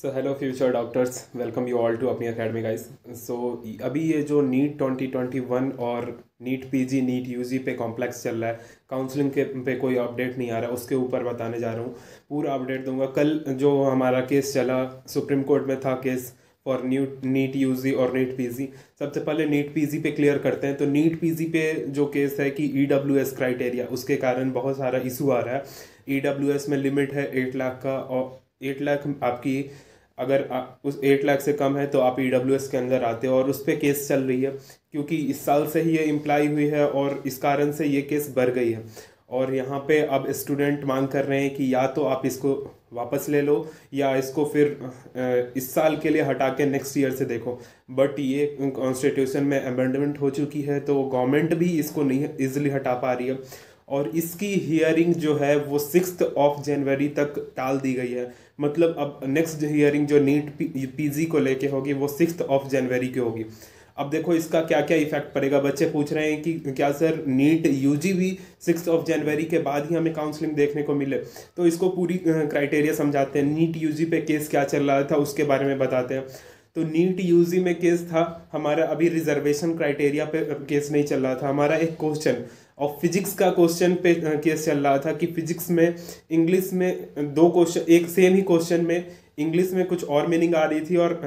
So hello future doctors, welcome you all to अपनी academy guys. So अभी ये जो नीट 2021 और नीट पीजी नीट यूजी पे कॉम्प्लेक्स चल रहा है, काउंसलिंग के पे कोई अपडेट नहीं आ रहा, उसके ऊपर बताने जा रहा हूँ। पूरा अपडेट दूंगा। कल जो हमारा केस चला सुप्रीम कोर्ट में था, केस फॉर नीट यूजी और नीट पीजी। सबसे पहले नीट पीजी पे क्लियर करते हैं। तो नीट पीजी पे जो केस है कि ईडब्ल्यूएस क्राइटेरिया, उसके कारण बहुत सारा इशू आ रहा है। ईडब्ल्यूएस में लिमिट है 8 लाख का, और 8 लाख आपकी, अगर उस 8 लाख से कम है तो आप ईडब्ल्यूएस के अंदर आते हो, और उस पर केस चल रही है क्योंकि इस साल से ही ये इम्प्लाई हुई है और इस कारण से ये केस बढ़ गई है। और यहाँ पे अब स्टूडेंट मांग कर रहे हैं कि या तो आप इसको वापस ले लो या इसको फिर इस साल के लिए हटा के नेक्स्ट ईयर से देखो। बट ये कॉन्स्टिट्यूशन में अमेंडमेंट हो चुकी है तो गवर्नमेंट भी इसको नहीं इजिली हटा पा रही है, और इसकी हियरिंग जो है वो 6 जनवरी तक टाल दी गई है। मतलब अब नेक्स्ट हियरिंग जो नीट पीजी को लेके होगी वो 6 जनवरी की होगी। अब देखो इसका क्या क्या इफेक्ट पड़ेगा। बच्चे पूछ रहे हैं कि क्या सर नीट यूजी भी 6 जनवरी के बाद ही हमें काउंसलिंग देखने को मिले। तो इसको पूरी क्राइटेरिया समझाते हैं। नीट यूजी पे केस क्या चल रहा था उसके बारे में बताते हैं। तो नीट यूजी में केस था हमारा, अभी रिजर्वेशन क्राइटेरिया पे केस नहीं चल रहा था हमारा। एक क्वेश्चन और फिजिक्स का क्वेश्चन पे केस चल रहा था कि फिजिक्स में इंग्लिश में दो क्वेश्चन, एक सेम ही क्वेश्चन में इंग्लिश में कुछ और मीनिंग आ रही थी और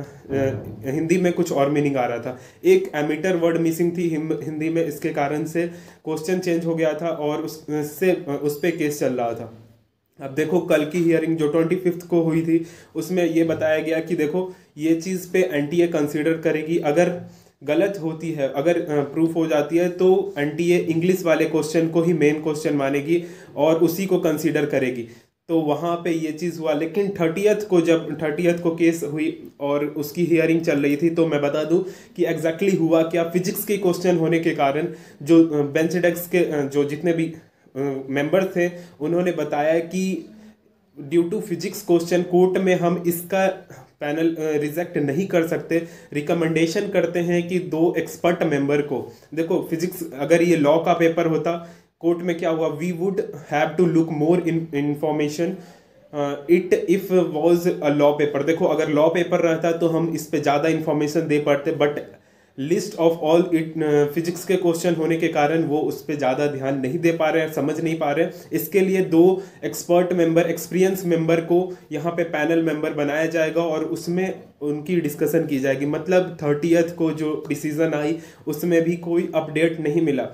हिंदी में कुछ और मीनिंग आ रहा था। एक एमिटर वर्ड मिसिंग थी हिंदी में, इसके कारण से क्वेश्चन चेंज हो गया था और उस पे केस चल रहा था। अब देखो कल की हियरिंग जो 25 को हुई थी उसमें ये बताया गया कि देखो ये चीज़ पे एनटीए कंसीडर करेगी। अगर गलत होती है, अगर प्रूफ हो जाती है तो एनटीए इंग्लिश वाले क्वेश्चन को ही मेन क्वेश्चन मानेगी और उसी को कंसीडर करेगी। तो वहाँ पे ये चीज़ हुआ। लेकिन 30th को केस हुई और उसकी हियरिंग चल रही थी, तो मैं बता दूं कि एग्जैक्टली हुआ क्या। फिजिक्स के क्वेश्चन होने के कारण जो बेंच डेस्क के जो जितने भी मेंबर थे उन्होंने बताया कि due to physics question court में हम इसका पैनल रिजेक्ट नहीं कर सकते। रिकमेंडेशन करते हैं कि 2 एक्सपर्ट मेंबर को, देखो फिजिक्स अगर ये लॉ का पेपर होता, कोर्ट में क्या हुआ, we would have to look more in information it if was a law paper. देखो अगर लॉ पेपर रहता तो हम इस पे ज़्यादा इंफॉर्मेशन दे पाते, but list of all it physics के क्वेश्चन होने के कारण वो उस पर ज़्यादा ध्यान नहीं दे पा रहे हैं, समझ नहीं पा रहे हैं। इसके लिए 2 एक्सपर्ट मेंबर, एक्सपीरियंस मेंबर को यहाँ पे पैनल मेंबर बनाया जाएगा और उसमें उनकी डिस्कशन की जाएगी। मतलब 30th को जो डिसीजन आई उसमें भी कोई अपडेट नहीं मिला।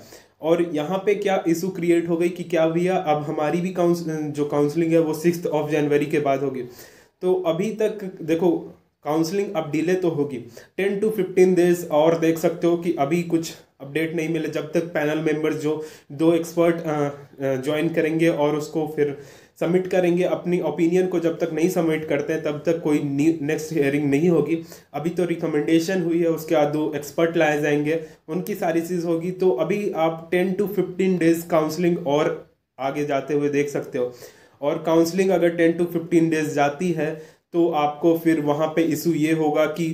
और यहाँ पे क्या इशू क्रिएट हो गई कि क्या भैया अब हमारी भी जो काउंसलिंग है वो 6 जनवरी के बाद होगी। तो अभी तक देखो काउंसलिंग अब डिले तो होगी 10 to 15 डेज, और देख सकते हो कि अभी कुछ अपडेट नहीं मिले जब तक पैनल मेंबर्स जो 2 एक्सपर्ट ज्वाइन करेंगे और उसको फिर सबमिट करेंगे अपनी ओपिनियन को। जब तक नहीं सबमिट करते हैं तब तक कोई नेक्स्ट हियरिंग नहीं होगी। अभी तो रिकमेंडेशन हुई है, उसके बाद 2 एक्सपर्ट लाए जाएंगे, उनकी सारी चीज़ होगी। तो अभी आप 10 to 15 डेज काउंसलिंग और आगे जाते हुए देख सकते हो। और काउंसलिंग अगर 10 to 15 डेज जाती है तो आपको फिर वहाँ पे इशू ये होगा कि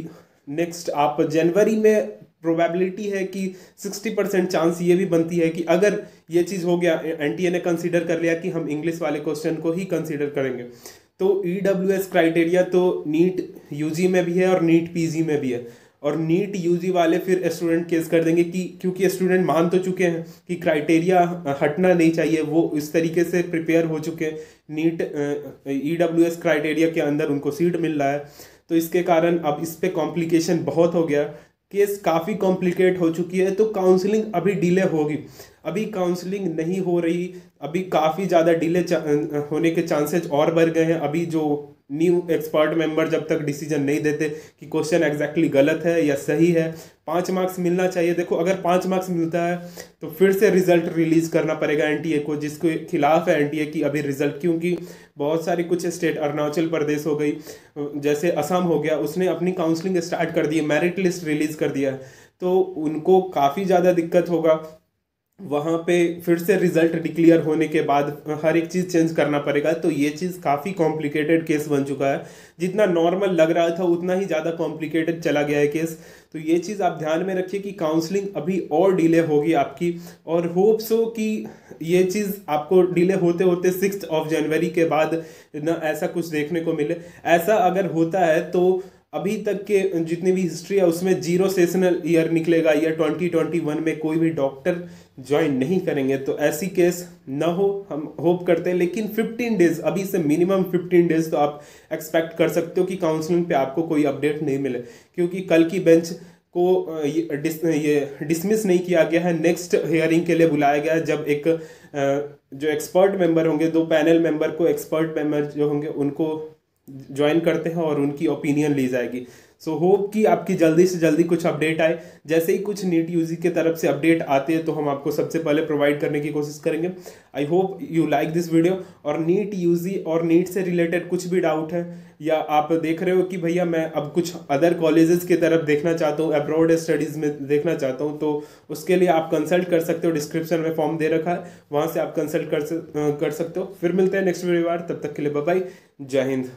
नेक्स्ट आप जनवरी में प्रोबेबिलिटी है कि 60% चांस ये भी बनती है कि अगर ये चीज़ हो गया, एनटीए ने कंसीडर कर लिया कि हम इंग्लिश वाले क्वेश्चन को ही कंसीडर करेंगे, तो ईडब्ल्यूएस क्राइटेरिया तो नीट यूजी में भी है और नीट पीजी में भी है। और नीट यूजी वाले फिर स्टूडेंट केस कर देंगे कि क्योंकि स्टूडेंट मान तो चुके हैं कि क्राइटेरिया हटना नहीं चाहिए, वो इस तरीके से प्रिपेयर हो चुके हैं, नीट ईडब्ल्यूएस क्राइटेरिया के अंदर उनको सीट मिल रहा है। तो इसके कारण अब इस पे कॉम्प्लिकेशन बहुत हो गया, केस काफ़ी कॉम्प्लिकेट हो चुकी है। तो काउंसलिंग अभी डिले होगी, अभी काउंसलिंग नहीं हो रही, अभी काफ़ी ज़्यादा डिले होने के चांसेस और बढ़ गए हैं। अभी जो न्यू एक्सपर्ट मेंबर जब तक डिसीजन नहीं देते कि क्वेश्चन एग्जैक्टली गलत है या सही है, 5 मार्क्स मिलना चाहिए। देखो अगर 5 मार्क्स मिलता है तो फिर से रिजल्ट रिलीज करना पड़ेगा एनटीए को, जिसके खिलाफ है एनटीए की अभी रिजल्ट। क्योंकि बहुत सारी कुछ स्टेट, अरुणाचल प्रदेश हो गई, जैसे असम हो गया, उसने अपनी काउंसलिंग स्टार्ट कर दी है, मेरिट लिस्ट रिलीज कर दिया है, तो उनको काफ़ी ज़्यादा दिक्कत होगा। वहाँ पे फिर से रिजल्ट डिक्लेयर होने के बाद हर एक चीज़ चेंज करना पड़ेगा। तो ये चीज़ काफ़ी कॉम्प्लिकेटेड केस बन चुका है। जितना नॉर्मल लग रहा था उतना ही ज़्यादा कॉम्प्लिकेटेड चला गया है केस। तो ये चीज़ आप ध्यान में रखिए कि काउंसलिंग अभी और डिले होगी आपकी, और होप सो कि ये चीज़ आपको डिले होते होते 6 जनवरी के बाद ना ऐसा कुछ देखने को मिले। ऐसा अगर होता है तो अभी तक के जितनी भी हिस्ट्री है उसमें जीरो सेशनल ईयर निकलेगा, या 2021 में कोई भी डॉक्टर ज्वाइन नहीं करेंगे। तो ऐसी केस ना हो, हम होप करते हैं। लेकिन 15 डेज, अभी से मिनिमम 15 डेज तो आप एक्सपेक्ट कर सकते हो कि काउंसलिंग पे आपको कोई अपडेट नहीं मिले, क्योंकि कल की बेंच को ये डिसमिस नहीं किया गया है, नेक्स्ट हियरिंग के लिए बुलाया गया है, जब एक जो एक्सपर्ट मेंबर होंगे, 2 पैनल मेंबर को एक्सपर्ट मेंबर जो होंगे उनको ज्वाइन करते हैं और उनकी ओपिनियन ली जाएगी। सो होप कि आपकी जल्दी से जल्दी कुछ अपडेट आए। जैसे ही कुछ नीट यूजी की तरफ से अपडेट आते हैं तो हम आपको सबसे पहले प्रोवाइड करने की कोशिश करेंगे। I hope you like this video. और नीट यूजी और नीट से रिलेटेड कुछ भी डाउट है, या आप देख रहे हो कि भैया मैं अब कुछ अदर कॉलेजेस की तरफ देखना चाहता हूँ, अब्रॉड स्टडीज़ में देखना चाहता हूँ, तो उसके लिए आप कंसल्ट कर सकते हो। डिस्क्रिप्शन में फॉर्म दे रखा है, वहाँ से आप कंसल्ट कर सकते हो। फिर मिलते हैं नेक्स्ट वीडियो बार, तब तक के लिए बाय बाय, जय हिंद।